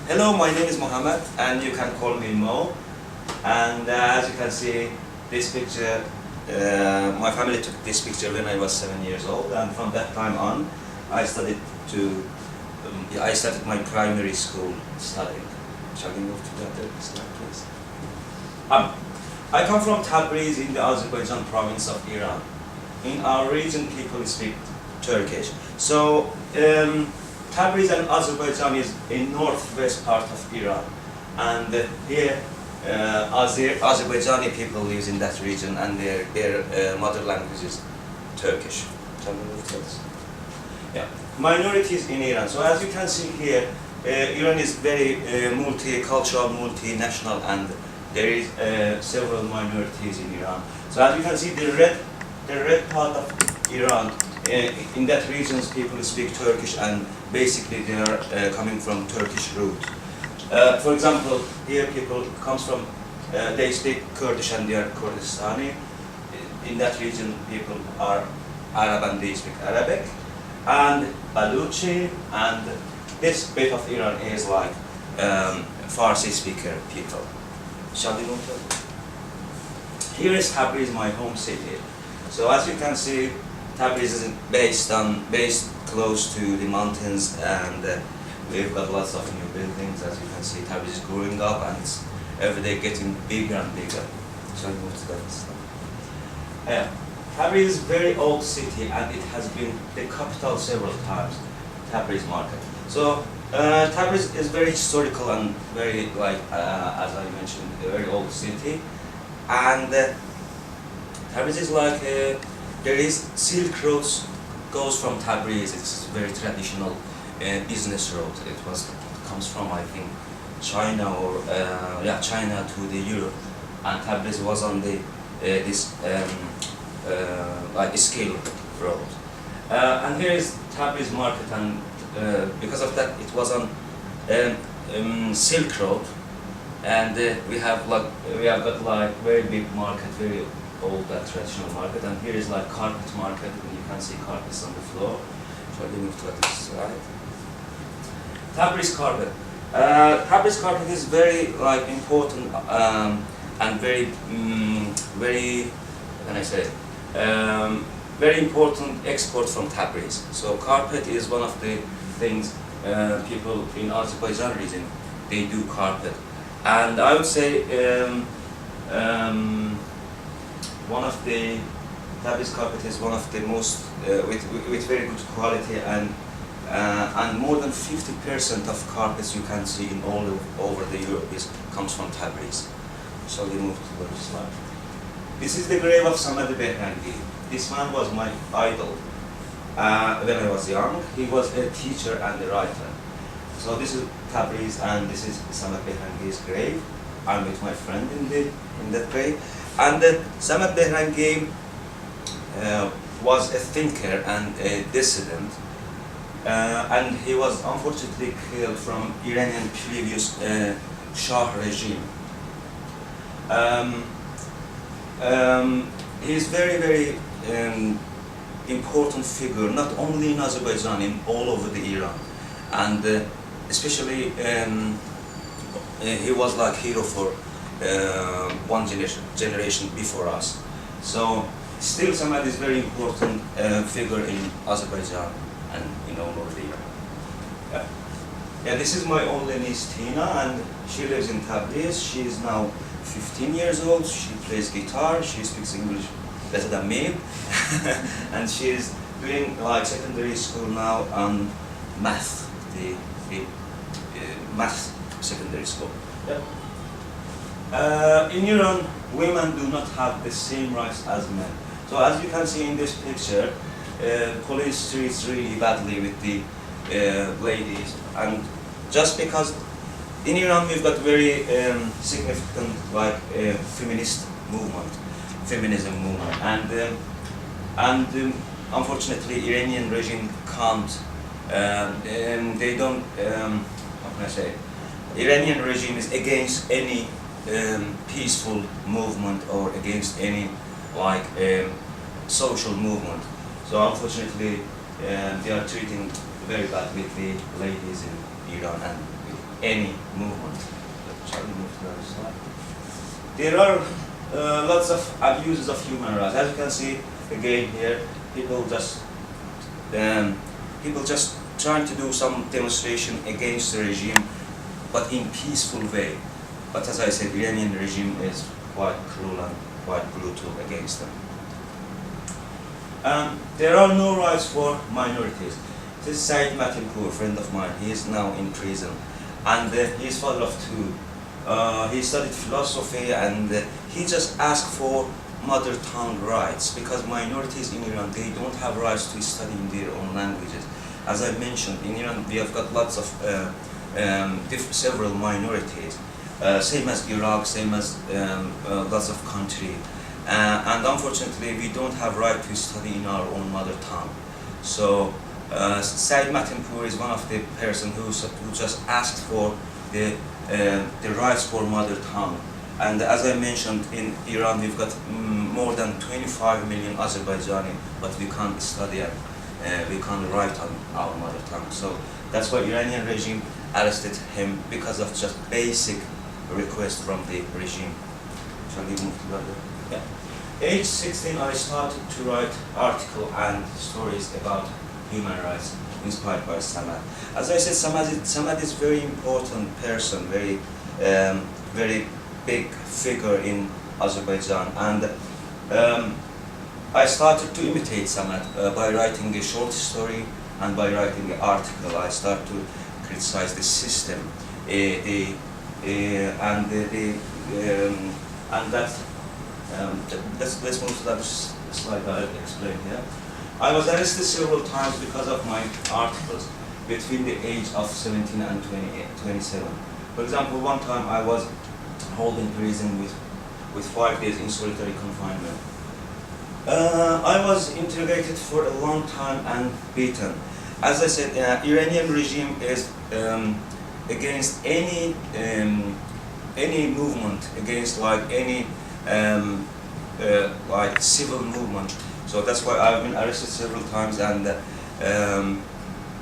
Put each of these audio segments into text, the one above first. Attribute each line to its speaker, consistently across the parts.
Speaker 1: Hello, my name is Mohammed, and you can call me Mo. And as you can see, this picture, my family took this picture when I was 7 years old, and from that time on, I studied I started my primary school studying. Shall we move to the other slide, please? I come from Tabriz in the Azerbaijan province of Iran. In our region, people speak Turkish. So, Tabriz and Azerbaijan is in northwest part of Iran, and here Azerbaijani people live in that region, and their mother language is Turkish. Shall we move to this? Yeah, minorities in Iran. So as you can see here, Iran is very multicultural, multinational, and there is several minorities in Iran. So as you can see, the red part of Iran, in that region, people speak Turkish, and basically they are coming from Turkish root. For example, here people comes from, they speak Kurdish and they are Kurdistani. In that region, people are Arab and they speak Arabic, and Baluchi, and this bit of Iran is like Farsi speaker people. Shall we move to? Here is Tabriz, my home city. So as you can see, Tabriz is based close to the mountains, and we've got lots of new buildings. As you can see, Tabriz is growing up, and it's every day getting bigger and bigger. Shall we move to that slide? Tabriz is a very old city, and it has been the capital several times, Tabriz market. So Tabriz is very historical and very, like, as I mentioned, a very old city. And Tabriz is like, there is Silk Road goes from Tabriz. It's a very traditional business road. It comes from, I think, China or China to the Europe, and Tabriz was on the like scale road. And here is Tabriz market, and because of that, it was on Silk Road, and we have got like very big market, very old traditional market, and here is like carpet market, and you can see carpets on the floor. Shall we move to this slide? Tabriz carpet. Tabriz carpet is very like important and very how can I say? Very important export from Tabriz. So carpet is one of the things people in Azerbaijan region, they do carpet, and I would say one of the Tabriz carpet is one of the most with very good quality, and more than 50% of carpets you can see in all over the Europe comes from Tabriz. Shall we move to the slide? This is the grave of Samad Behrangi. This man was my idol when I was young. He was a teacher and a writer. So this is Tabriz, and this is Samad Behrangi's grave. I'm with my friend in that grave. And Samad Behrangi was a thinker and a dissident, and he was unfortunately killed from Iranian previous Shah regime. He is very important figure, not only in Azerbaijan, in all over the Iran, and especially he was like hero for one generation before us. So still Samad is very important figure in Azerbaijan and in all over the Iran. Yeah, this is my only niece Tina, and she lives in Tabriz. She is now 15 years old. She plays guitar. She speaks English better than me, and she is doing like secondary school now on math, the math secondary school. Yeah. In Iran, women do not have the same rights as men. So as you can see in this picture, police treats really badly with the ladies, and just because in Iran we've got very significant like feminism movement, and unfortunately Iranian regime can't, they don't, how can I say, Iranian regime is against any peaceful movement or against any like social movement. So unfortunately they are treating very badly the ladies in Iran and any movement. Shall we move to the other slide? There are lots of abuses of human rights. As you can see again here, people just trying to do some demonstration against the regime, but in peaceful way. But as I said, the Iranian regime is quite cruel and quite brutal against them. There are no rights for minorities. This is Said Matinpour, a friend of mine. He is now in prison, and he is father of two. He studied philosophy, and he just asked for mother tongue rights, because minorities in Iran, they don't have rights to study in their own languages. As I mentioned, in Iran we have got lots of several minorities, same as Iraq, same as lots of countries. And unfortunately, we don't have right to study in our own mother tongue. So Said Matinpour is one of the person who just asked for the rights for mother tongue. And as I mentioned, in Iran we've got more than 25 million Azerbaijani, but we can't study and we can't write on our mother tongue. So that's why Iranian regime arrested him, because of just basic request from the regime. Shall we move to the other? Yeah. Age 16, I started to write articles and stories about human rights, inspired by Samad. As I said, Samad is very important person, very big figure in Azerbaijan, and I started to imitate Samad by writing a short story and by writing an article. I started to criticize the system, let's move to that slide I'll explain here. I was arrested several times because of my articles between the age of 17 and 27. For example, one time I was held in prison with 5 days in solitary confinement. I was interrogated for a long time and beaten. As I said, Iranian regime is against any movement, against like any like civil movement. So that's why I've been arrested several times, and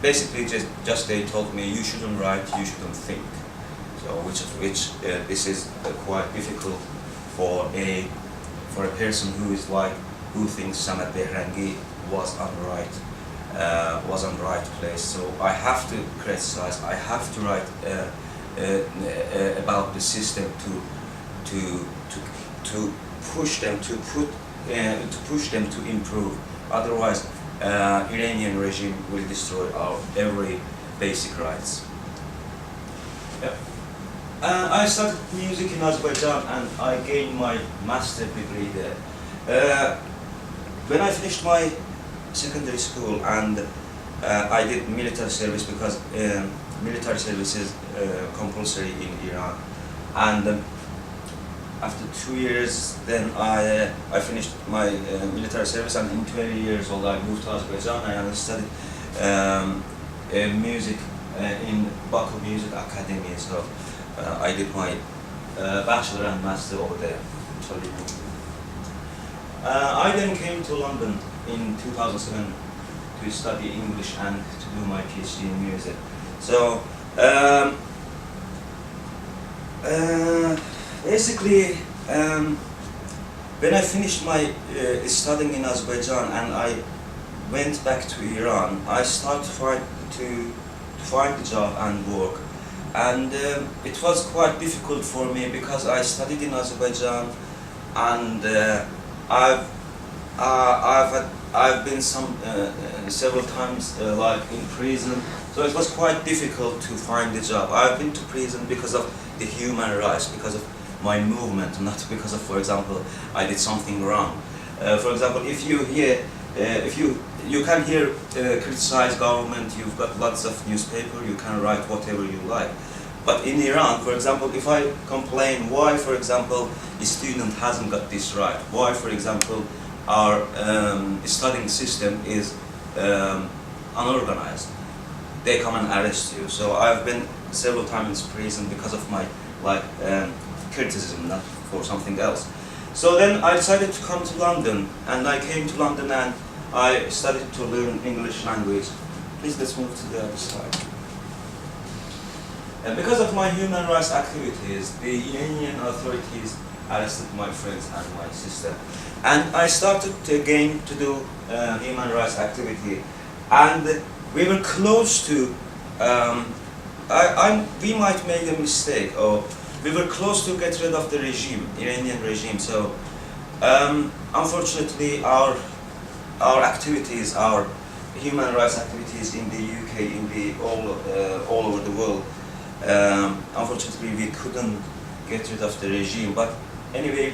Speaker 1: basically just they told me you shouldn't write, you shouldn't think. So which this is quite difficult for a person who thinks Samad Behrangi was on right place. So I have to criticize, I have to write about the system to push them to improve. Otherwise, Iranian regime will destroy our every basic rights. Yeah. I started music in Azerbaijan, and I gained my master degree there. When I finished my secondary school, and I did military service, because military service is compulsory in Iran, and after 2 years, then I finished my military service, and in 20 years old I moved to Azerbaijan, and I studied music in Baku Music Academy. So I did my bachelor and master over there. I then came to London in 2007 to study English and to do my PhD in music. So basically, when I finished my studying in Azerbaijan and I went back to Iran, I started to find a job and work. And it was quite difficult for me, because I studied in Azerbaijan, and I've been several times like in prison. So it was quite difficult to find a job. I've been to prison because of the human rights, because of my movement, not because of, for example, I did something wrong. For example, if you can here criticize government, you've got lots of newspaper, you can write whatever you like. But in Iran, for example, if I complain why, for example, a student hasn't got this right, why, for example, our studying system is unorganized, they come and arrest you. So I've been several times in prison because of my criticism, not for something else. So then I decided to come to London, and I came to London and I started to learn English language. Please, let's move to the other slide. Because of my human rights activities, the Iranian authorities arrested my friends and my sister. And I started again to do human rights activity. And we were close to, we might make a mistake, or we were close to get rid of the regime, Iranian regime. So unfortunately our activities, our human rights activities in the UK, in the all over the world, unfortunately we couldn't get rid of the regime. But anyway,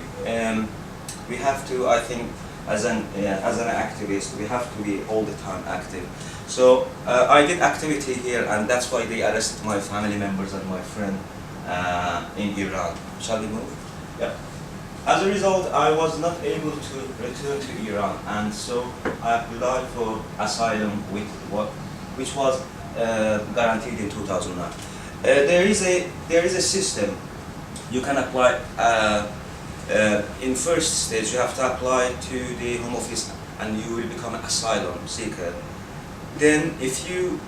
Speaker 1: we have to, I think, as an activist, we have to be all the time active. So I did activity here, and that's why they arrested my family members and my friend in Iran. Shall we move? Yeah. As a result, I was not able to return to Iran, and so I applied for asylum which was guaranteed in 2009. There is a system. You can apply in first stage. You have to apply to the Home Office, and you will become an asylum seeker. Then, if you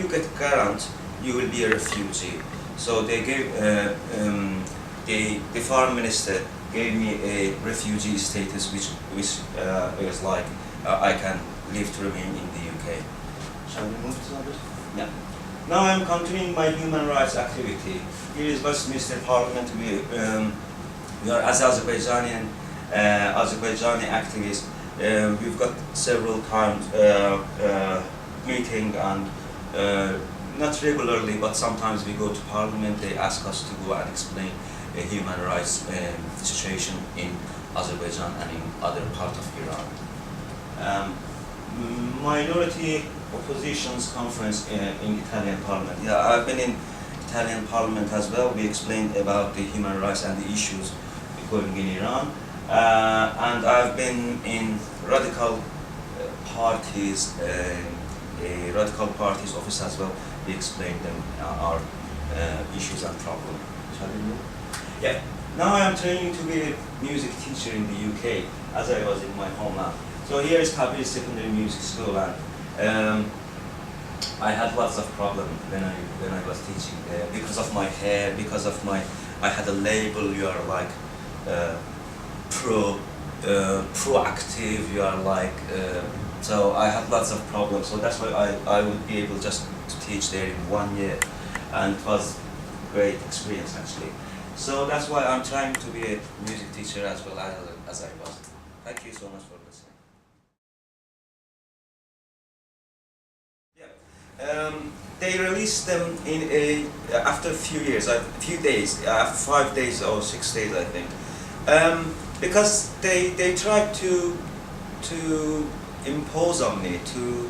Speaker 1: get grant, you will be a refugee. So they gave the foreign minister gave me a refugee status, which was like I can live to remain in the UK. Shall we move to others? Yeah. Now I'm continuing my human rights activity. Here is Westminster Parliament. We are as Azerbaijani activists. We've got several times meeting, and not regularly, but sometimes we go to Parliament. They ask us to go and explain a human rights situation in Azerbaijan and in other parts of Iran. Minority Oppositions Conference in Italian Parliament. Yeah, I've been in Italian Parliament as well. We explained about the human rights and the issues going in Iran. And I've been in radical parties, a radical parties office as well. We explained them our issues and problems. Shall we move? Yeah. Now I am training to be a music teacher in the UK, as I was in my homeland. So here is Tabriz Secondary Music School, and I had lots of problems when I was teaching there because of my hair, because of I had a label. You are like proactive. You are like so I had lots of problems. So that's why I would be able just to teach there in 1 year, and it was a great experience actually. So that's why I'm trying to be a music teacher as well as I was. Thank you so much for listening. Yeah. They released them in after a few years, a few days, after 5 days or 6 days, I think, because they tried to impose on me, to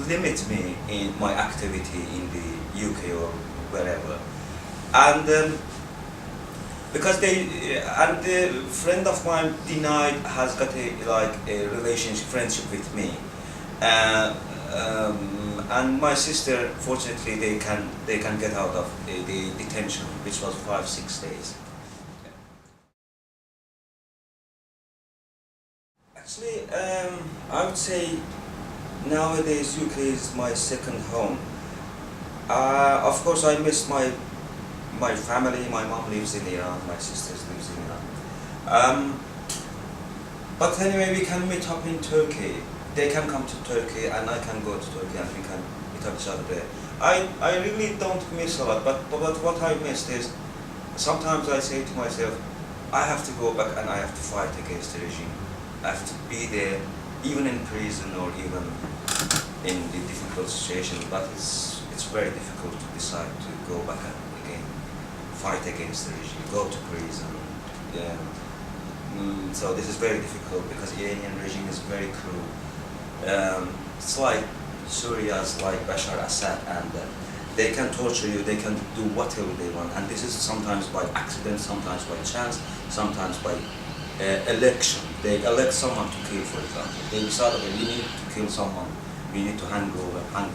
Speaker 1: limit me in my activity in the UK or wherever, and. Because the friend of mine denied has got a relationship, friendship with me, and my sister, fortunately, they can get out of the detention, which was 5-6 days. Actually, I would say nowadays UK is my second home. Of course, I miss my family. My mom lives in Iran, my sister lives in Iran. But anyway, we can meet up in Turkey. They can come to Turkey and I can go to Turkey and we can meet up each other there. I really don't miss a lot, but what I missed is, sometimes I say to myself, I have to go back and I have to fight against the regime. I have to be there, even in prison or even in the difficult situation, but it's very difficult to decide to go back and fight against the regime, go to prison. So this is very difficult because the Iranian regime is very cruel. It's like Syria's, like Bashar Assad, and they can torture you, they can do whatever they want, and this is sometimes by accident, sometimes by chance, sometimes by election. They elect someone to kill, for example. They decide, okay, we need to kill someone, we need to hang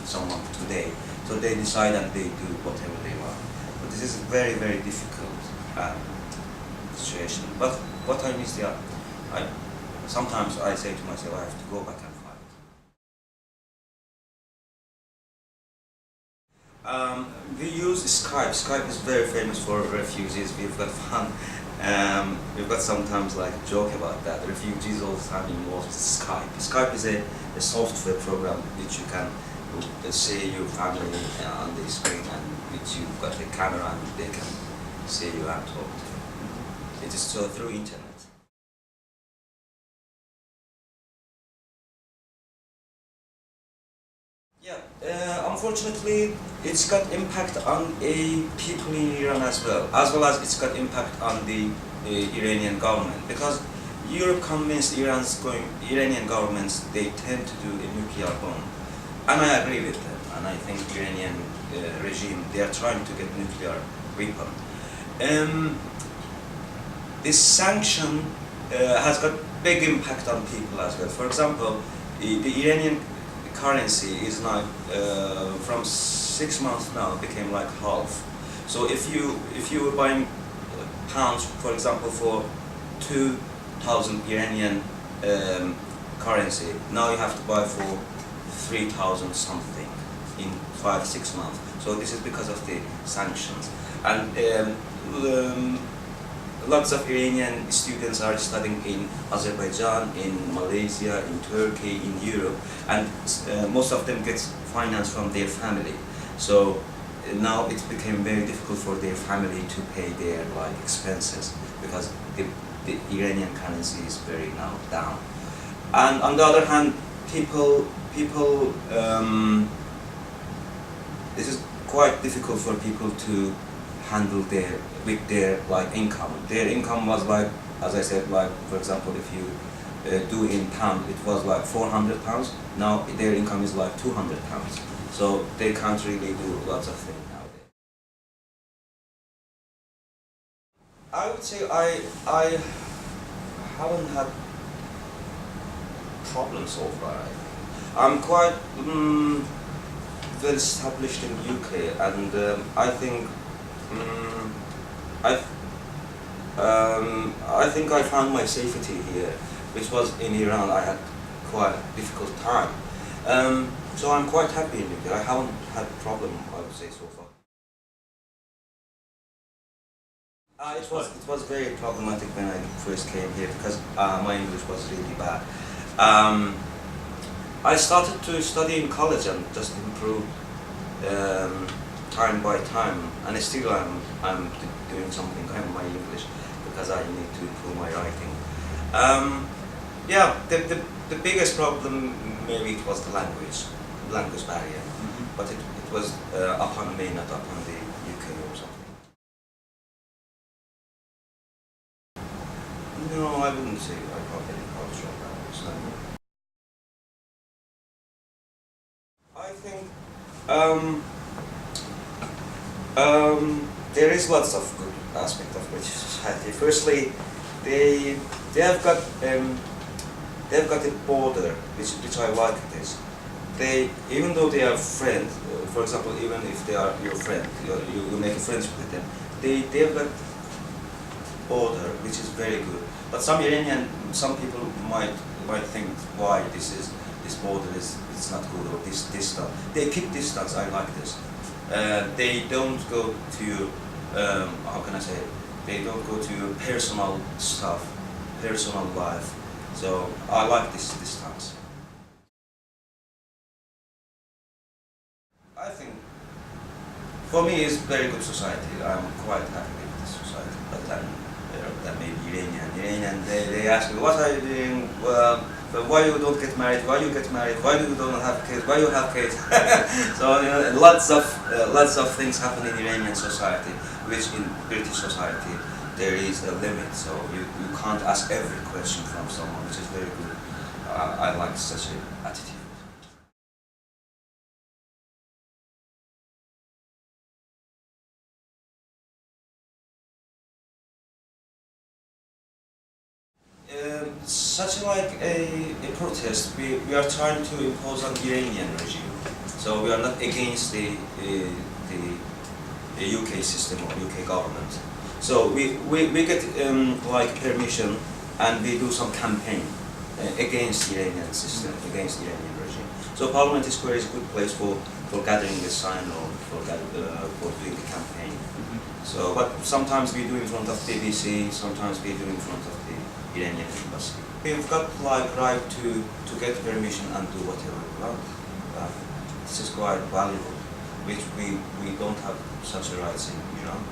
Speaker 1: someone today. So they decide and they do whatever they want. This is a very, very difficult situation. But what I miss, sometimes I say to myself, I have to go back and fight. We use Skype. Skype is very famous for refugees. We've got fun. We've got sometimes like a joke about that. Refugees all the time involved Skype. Skype is a software program which you can see your family on the screen, and which you've got the camera and they can see you and talk to you. It is so through internet. Yeah, unfortunately, it's got impact on people in Iran as well as it's got impact on the Iranian government, because Europe convinced Iranian governments they tend to do a nuclear bomb, and I agree with them. And I think Iranian regime they are trying to get nuclear weapon. This sanction has got big impact on people as well. For example, the Iranian currency is like from 6 months now became like half. So if you were buying pounds, for example, for 2,000 Iranian currency, now you have to buy for 3,000 something in 5-6 months. So this is because of the sanctions, and lots of Iranian students are studying in Azerbaijan, in Malaysia, in Turkey, in Europe, and most of them get finance from their family. So now it became very difficult for their family to pay their like expenses, because the Iranian currency is very now down. And on the other hand, people this is quite difficult for people to handle with their like income. Their income was like, as I said, like for example, if you do in pound, it was like 400 pounds. Now their income is like 200 pounds. So they can't really do lots of things nowadays. I would say I haven't had problems so far. I'm quite well established in UK, and I think. I think I found my safety here, which was in Iran. I had quite a difficult time. So I'm quite happy in UK. I haven't had a problem, I would say, so far. It was very problematic when I first came here, because my English was really bad. I started to study in college and just improve time by time, and still I'm doing something on my English, because I need to improve my writing. Yeah, the biggest problem maybe it was the language barrier, but it was upon me, not upon the UK or something. No, I wouldn't say I got any cultural barriers. I think there is lots of good aspect of British society. Firstly, they have got a border which I like this. Even though they are friends, for example, even if they are your friend, you make a friendship with them, they have got border which is very good. But some people might think why this border is not good, or this distance. They keep distance. I like this. They don't go to how can I say? They don't go to your personal stuff, personal life. So I like this distance. I think for me it's very good society. I'm quite happy with this society. But then maybe Iranian, they ask me, what are you doing? Well, but why you don't get married? Why you get married? Why you don't have kids? Why you have kids? So lots of things happen in Iranian society, which in British society there is a limit. So you can't ask every question from someone, which is very good. I like such an attitude. Such like a protest, we are trying to impose on the Iranian regime. So we are not against the UK system or UK government. So we get like permission, and we do some campaign against the Iranian system, against the Iranian regime. So Parliament Square is a good place for gathering the sign or for doing the campaign. So, but sometimes we do in front of BBC, sometimes we do in front of the Iranian embassy. We've got like right to get permission and do whatever we want. This is quite valuable, which we don't have such a rights in Iran.